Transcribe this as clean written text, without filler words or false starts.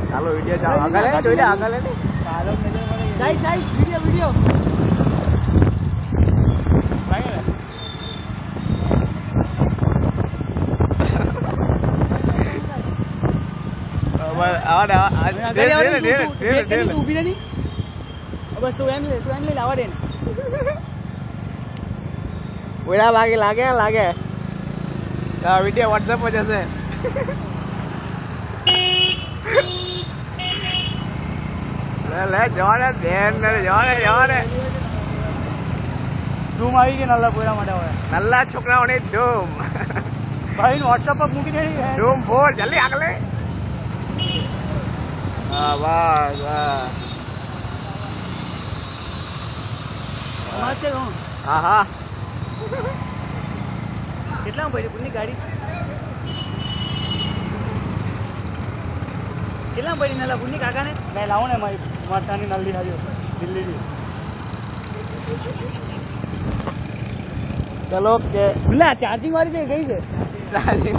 ચાલો વિડિયો ચાલો આગળ લે જોઈ લે આગળ લે ચાલો સાઈ સાઈ વિડિયો ઉભી નથી બસ તું એમ લે લાવા દે ઓલા લાગે વિડિયો WhatsApp પર જશે લે જોને બેન જોને ધૂમ આવી ગઈ નલ્લા પોયરા માટે હવે નલ્લા છોકરાઓની ધૂમ ભાઈ WhatsApp પર મૂકી દેડી ધૂમ ફોડ જલ્દી આગળ લે હા બસ હા હા કેટલા પડી પુની ગાડી કેટલા પડી નલા પુની કાકાને મેં લાવો ને મારી માતાની નલ્લી આવ્યો દિલ્હીની ચલો કે ચાર્જિંગ વાળી છે ગઈ છે ચાર્જિંગ